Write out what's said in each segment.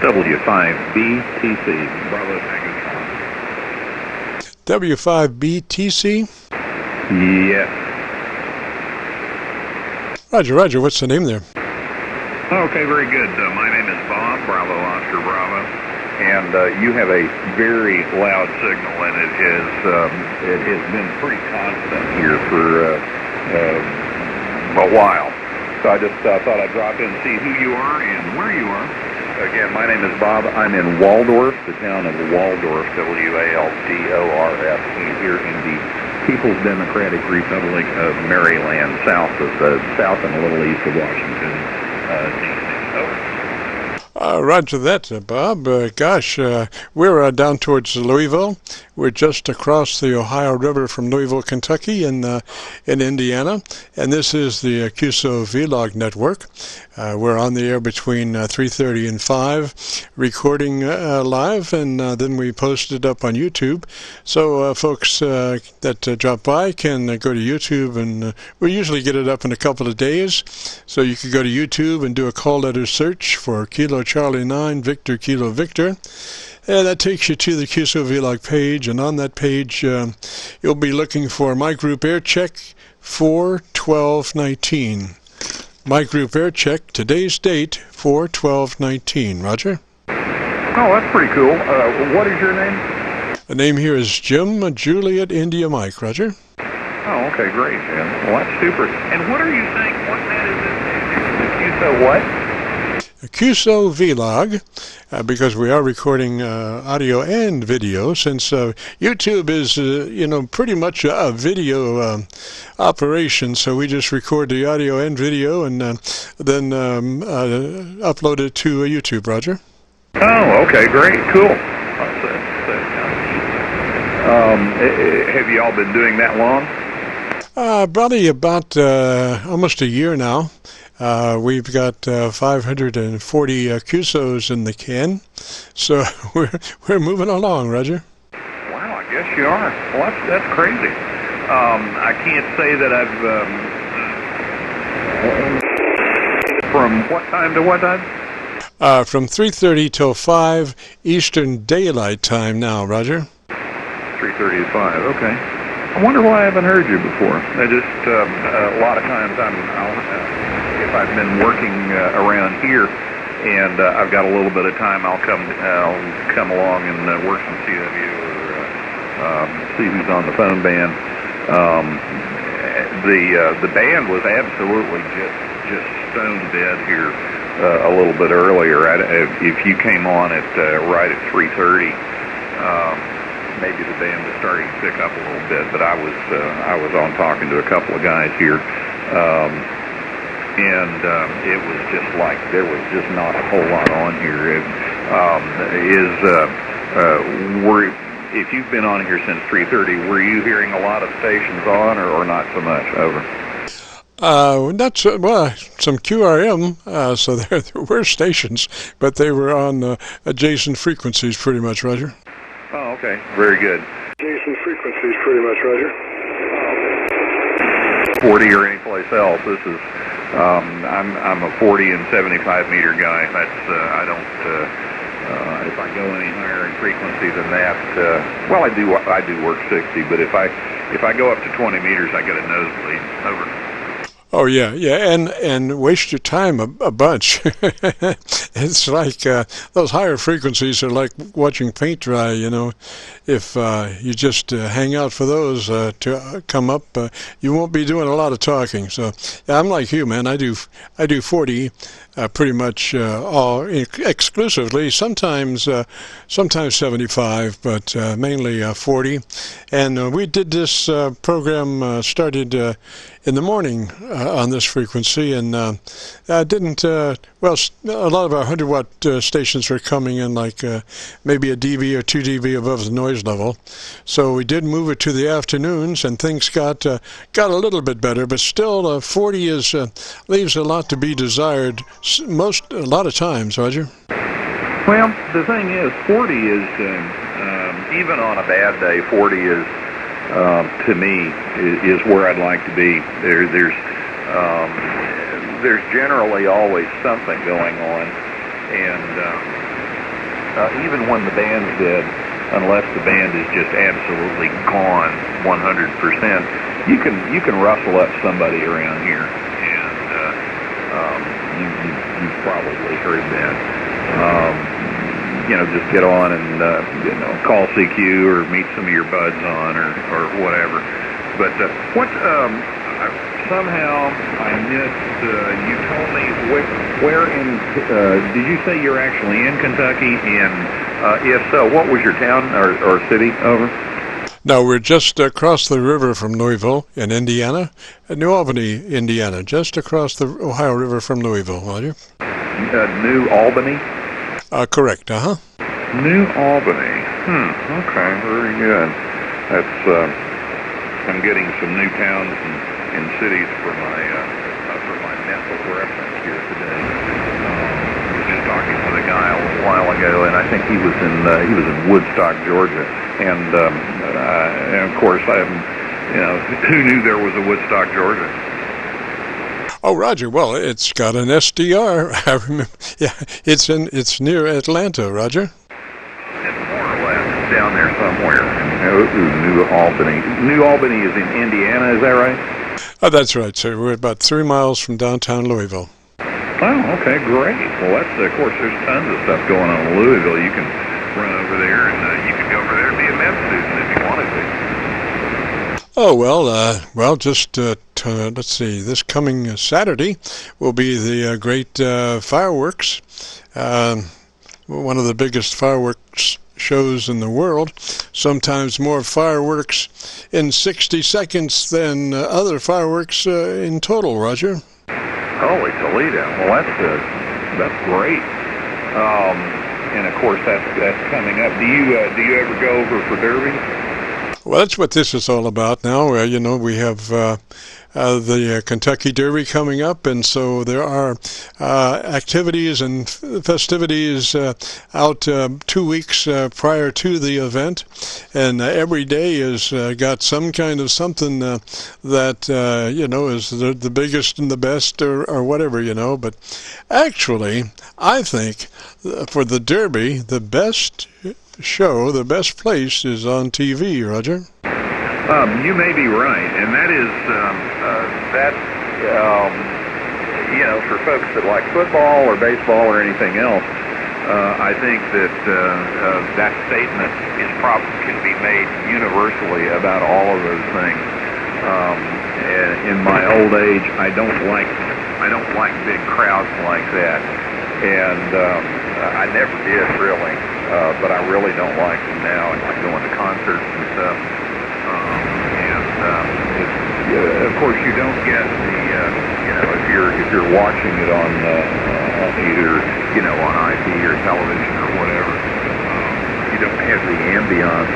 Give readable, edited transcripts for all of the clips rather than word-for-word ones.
W5BTC, Bravo Tango. W5BTC? Yes. Roger. What's the name there? Okay, very good. My name is Bob, Bravo Oscar Bravo, and you have a very loud signal, and it has been pretty constant here for a while. So I just thought I'd drop in and see who you are and where you are. Again, my name is Bob. I'm in Waldorf, the town of Waldorf, W-A-L-D-O-R-F, here in the People's Democratic Republic of Maryland, south and a little east of Washington, D.C. Roger that, Bob. We're down towards Louisville. We're just across the Ohio River from Louisville, Kentucky, in Indiana. And this is the Qso-Vlog network. We're on the air between 3:30 and 5, recording live, and then we post it up on YouTube. So folks that drop by can go to YouTube, and we usually get it up in a couple of days. So you can go to YouTube and do a call letter search for Kilo Charlie 9 Victor Kilo Victor. And that takes you to the Qso-Vlog page, and on that page you'll be looking for My Group Air Check 4/12/19. My Group Air Check, today's date, 4/12/19. Roger? Oh, that's pretty cool. What is your name? The name here is Jim Juliet India Mike. Roger? Oh, okay, great, Jim. Well, that's super. And what are you saying? What that is? Qso what? Qso-Vlog, because we are recording audio and video, since YouTube is, pretty much a video operation, so we just record the audio and video and then upload it to YouTube, Roger. Oh, okay, great, cool. Have you all been doing that long? Probably about almost a year now. We've got 540 Qsos in the can, so we're moving along, Roger. Wow, I guess you are. Well, that's crazy. I can't say that I've from what time to what time? From 3:30 till 5 Eastern Daylight Time now, Roger. 3:30 to 5. Okay. I wonder why I haven't heard you before. I just a lot of times if I've been working around here and I've got a little bit of time, I'll come along and work some CW or see who's on the phone band. The band was absolutely just stone dead here a little bit earlier. If you came on at right at 3:30. Maybe the band was starting to pick up a little bit, but I was on talking to a couple of guys here, and it was just like there was just not a whole lot on here. If you've been on here since 3:30, were you hearing a lot of stations on, or not so much? Over. Not so, well, some QRM, so there were stations, but they were on adjacent frequencies pretty much, Roger. Oh, okay. Very good. Adjacent frequencies, pretty much, Roger. 40 or anyplace else. This is, I'm a 40 and 75 meter guy. That's, I don't, if I go any higher in frequency than that, well, I do work 60, but if I go up to 20 meters, I get a nosebleed. Over. Oh yeah, and waste your time a bunch. It's like those higher frequencies are like watching paint dry. If you just hang out for those to come up, you won't be doing a lot of talking. So yeah, I'm like you, man. I do 40 pretty much all exclusively. Sometimes 75, but mainly 40. And we did this program started in the morning on this frequency, and didn't well, a lot of our 100-watt stations were coming in like maybe a dB or 2 dB above the noise level. So we did move it to the afternoons, and things got a little bit better, but still 40 leaves a lot to be desired a lot of times, Roger. Well, the thing is, 40 is, even on a bad day, 40 is, to me, is where I'd like to be. There's generally always something going on, And even when the band's dead, unless the band is just absolutely gone 100%, you can rustle up somebody around here, and you've probably heard that. Just get on and call CQ or meet some of your buds on or whatever. But somehow I missed. You told me where in? Did you say you're actually in Kentucky? And if so, what was your town or city? Over. No, we're just across the river from Louisville in Indiana, New Albany, Indiana, just across the Ohio River from Louisville, Roger. New Albany? Correct, New Albany. Okay, very good. That's, I'm getting some new towns and cities for my mental reference here today. I was just talking with a guy a little while ago, and I think he was in Woodstock, Georgia. And of course, I haven't, who knew there was a Woodstock, Georgia? Oh, Roger. Well, it's got an SDR. I remember. Yeah, it's near Atlanta, Roger. It's more or less down there somewhere. New Albany. New Albany is in Indiana. Is that right? Oh, that's right, sir. We're about 3 miles from downtown Louisville. Oh, okay, great. Well, that's of course there's tons of stuff going on in Louisville. You can run over there, and you can go over there and be a med student if you wanted to. Oh, well, just let's see. This coming Saturday will be the great fireworks, one of the biggest fireworks shows in the world. Sometimes more fireworks in 60 seconds than other fireworks in total, Roger. Holy Toledo. Well, that's great. And of course that's coming up. Do you ever go over for Derby? Well, that's what this is all about now. We have the Kentucky Derby coming up, and so there are activities and festivities out 2 weeks prior to the event, and every day is got some kind of something that is the biggest and the best or whatever, But actually, I think for the Derby, the best show, the best place is on TV, Roger. You may be right, and that is for folks that like football or baseball or anything else. I think that that statement can be made universally about all of those things. In my old age, I don't like big crowds like that, and I never did really. But I really don't like them now. I like going to concerts and stuff. Of course, you don't get the, if you're watching it on either, on IP or television or whatever, you don't have the ambiance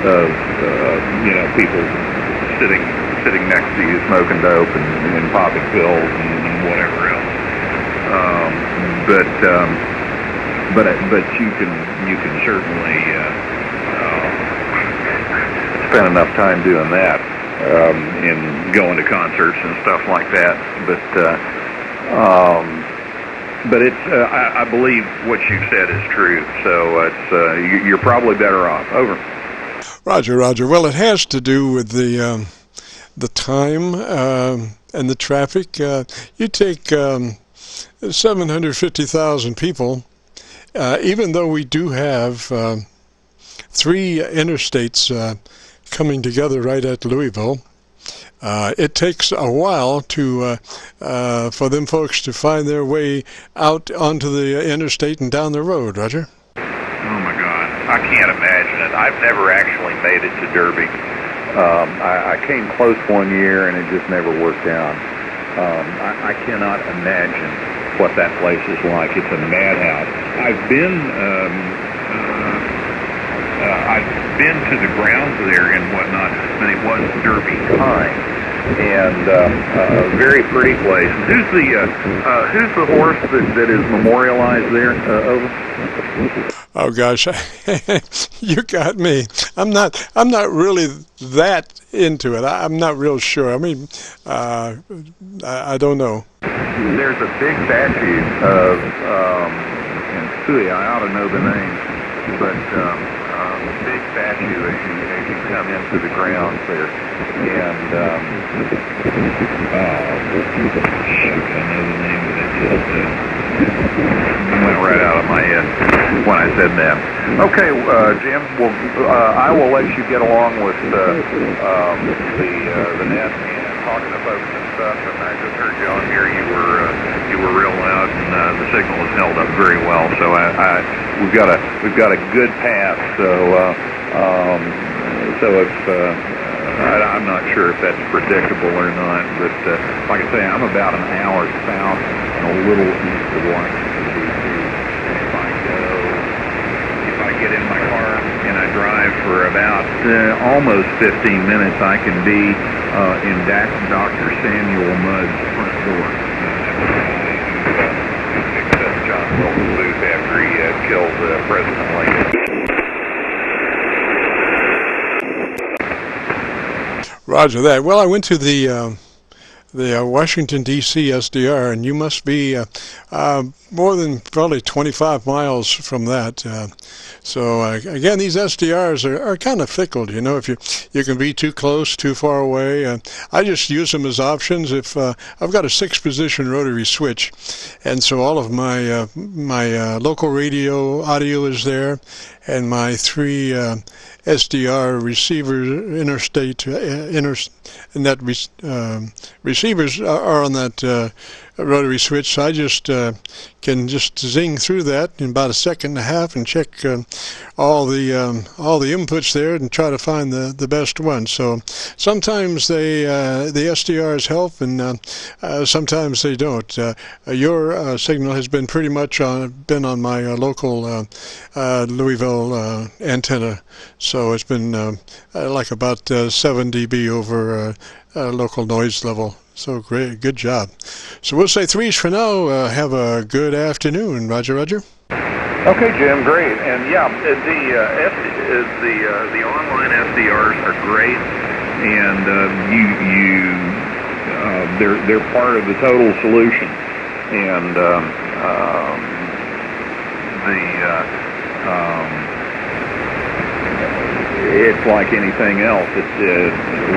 of, people sitting next to you smoking dope and popping pills and whatever else. But you can certainly spend enough time doing that in going to concerts and stuff like that. But it's I believe what you said is true. So it's you're probably better off. Over. Roger. Well, it has to do with the time and the traffic. You take 750,000 people. Even though we do have 3 interstates coming together right at Louisville, it takes a while for them folks to find their way out onto the interstate and down the road, Roger. Oh my God, I can't imagine it. I've never actually made it to Derby. I came close one year and it just never worked out. I cannot imagine what that place is like. It's a madhouse. I've been to the grounds there and whatnot, but it was Derby time, and a very pretty place. Who's the horse that is memorialized there? Over. Oh gosh, you got me. I'm not really that into it. I'm not real sure. I mean, I don't know. There's a big statue of, I ought to know the name, but big statue as you come into the grounds there, and shoot, I know the name of it. It went right out of my head when I said that. Okay, Jim. Well, I will let you get along with the net and talking to folks and stuff. And I just heard you on here. You were real loud, and the signal has held up very well. So we've got a good path. So it's I'm not sure if that's predictable or not, but like I say, I'm about an hour south and a little east of Washington, D.C. And if I get in my car and I drive for about almost 15 minutes, I can be in Dr. Samuel Mudd's front door. Except John Wilkes Booth after he killed President Lincoln. Roger that. Well, I went to the Washington, D.C. SDR, and you must be more than probably 25 miles from that. So again, these SDRs are kind of fickle. You know, if you can be too close, too far away. I just use them as options. If I've got a 6-position rotary switch, and so all of my local radio audio is there, and my 3 SDR receivers, net receivers are on that rotary switch. So I just can just zing through that in about a second and a half and check all the inputs there and try to find the best one. So sometimes the SDRs help, and sometimes they don't. Your signal has been pretty much been on my local Louisville antenna, so it's been like about 7 dB over local noise level. So great, good job. So we'll say 3s for now. Have a good afternoon. Roger, Roger. Okay, Jim, great. And yeah, the online SDRs are great, and they're part of the total solution. And it's like anything else. It's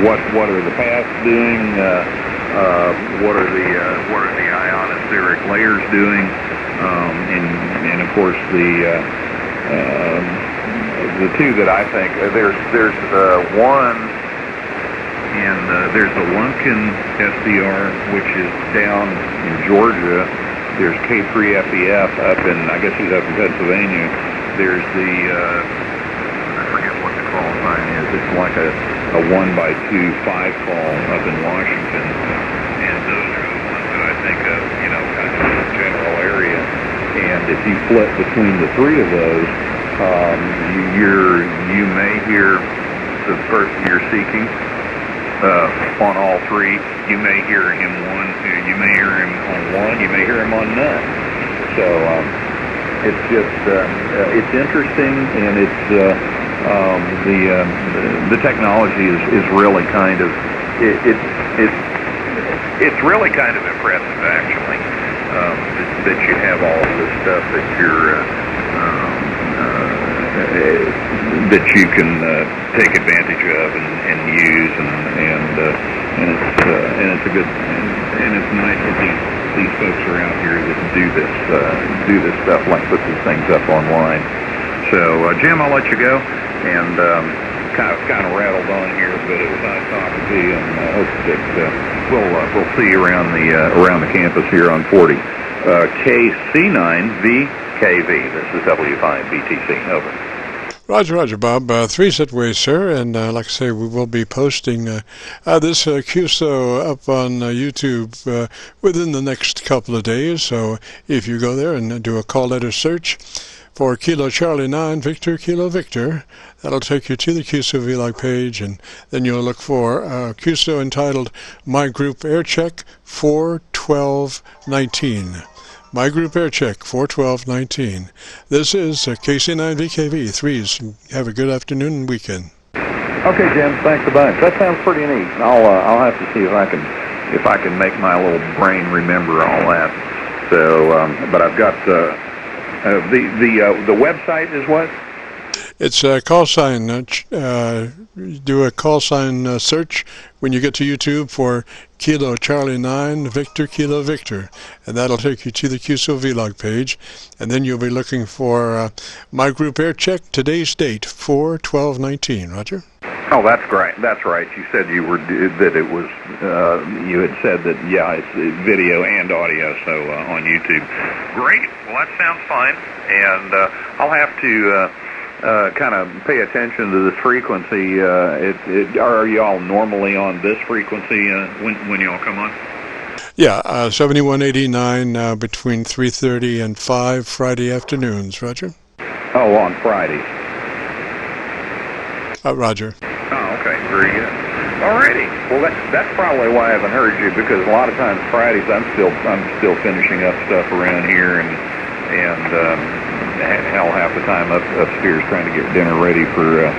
what are the paths doing? What are the ionospheric layers doing? And of course the 2 that I think there's one, and there's the Lumpkin SDR, which is down in Georgia. There's K3FEF up in, I guess he's up in Pennsylvania. There's the I forget what the call sign is. It's like a 1x2 5 call up in Washington, and those are the ones that I think of, you know, kind of in the general area. And if you flip between the 3 of those, you may hear the person you're seeking on all 3. You may hear him you may hear him on 1. You may hear him on none. So it's just it's interesting, and it's the technology is really kind of it's really kind of impressive, actually, that you have all of this stuff that that you can take advantage of and use, and it's a good, and it's nice that these folks are out here that do this stuff, like put these things up online. So Jim, I'll let you go, and kind of rattled on here, but it was nice talking to you, and I hope that we'll see you around the campus here on 40. KC9VKV. This is W5BTC. Over. Roger, Roger, Bob. 3 that way, sir. And like I say, we will be posting this QSO up on YouTube within the next couple of days. So if you go there and do a call letter search for Kilo Charlie 9 Victor Kilo Victor, that'll take you to the Qso-Vlog page, and then you'll look for QSO entitled My Group Air Check 41219. My Group Air Check 41219. This is KC9VKV 3s. Have a good afternoon and weekend. Okay, Jim. Thanks a bunch. That sounds pretty neat. I'll have to see if I can make my little brain remember all that. So, but I've got The website is what? It's a call sign. Do a call sign search when you get to YouTube for Kilo Charlie 9 Victor Kilo Victor, and that'll take you to the Qso-Vlog page, and then you'll be looking for my group air check, today's date 4/12/19. Roger. Oh, that's great. That's right. You said you were that it was. You had said that. Yeah, it's video and audio, so on YouTube. Great. Well, that sounds fine, and I'll have to kind of pay attention to this frequency. Are y'all normally on this frequency when y'all come on? Yeah, 7189 between 3:30 and 5 Friday afternoons. Roger. Oh, on Fridays. Roger. Oh, okay, very good. Alrighty. Well, that's probably why I haven't heard you, because a lot of times Fridays I'm still finishing up stuff around here, and hell, half the time upstairs trying to get dinner ready for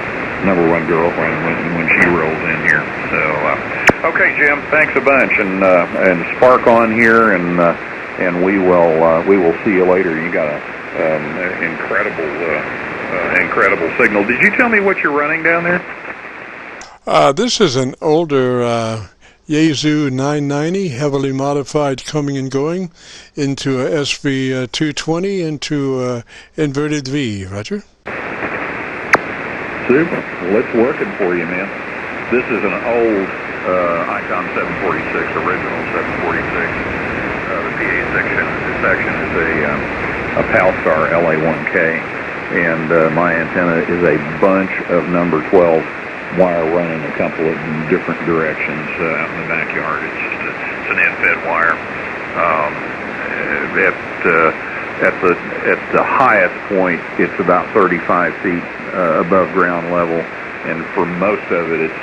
number one girlfriend when she rolls in here. So, okay, Jim, thanks a bunch, and spark on here, and we will see you later. You got an incredible signal. Did you tell me what you're running down there? This is an older Yaesu 990, heavily modified coming and going into a SV220 into inverted V. Roger. Super. Well, let's work it for you, man. This is an old Icom 746, original 746. The PA section is a Palstar LA1K, and my antenna is a bunch of number 12 wire running a couple of different directions out in the backyard. It's an end-fed wire. At the highest point, it's about 35 feet above ground level, and for most of it, it's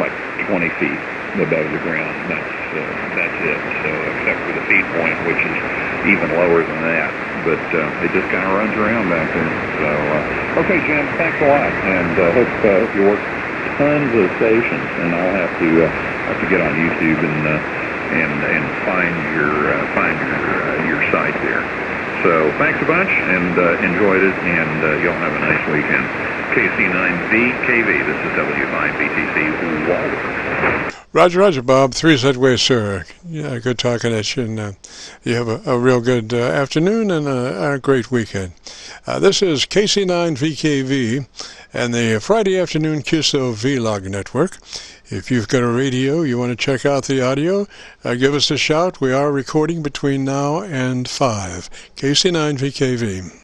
like 20 feet above the ground. That's it. So, except for the feed point, which is even lower than that, but it just kind of runs around back there. So, okay, Jim, thanks a lot, and hope you work tons of stations, and I'll have to get on YouTube and find your site there. So thanks a bunch, and enjoyed it, and y'all have a nice weekend. KC9VKV, this is W5BTC Walworth. Roger, Bob. 3 that way, sir. Yeah, good talking at you, and you have a real good afternoon and a great weekend. This is KC9VKV and the Friday afternoon Qso-Vlog network. If you've got a radio, you want to check out the audio, give us a shout. We are recording between now and 5. KC9VKV.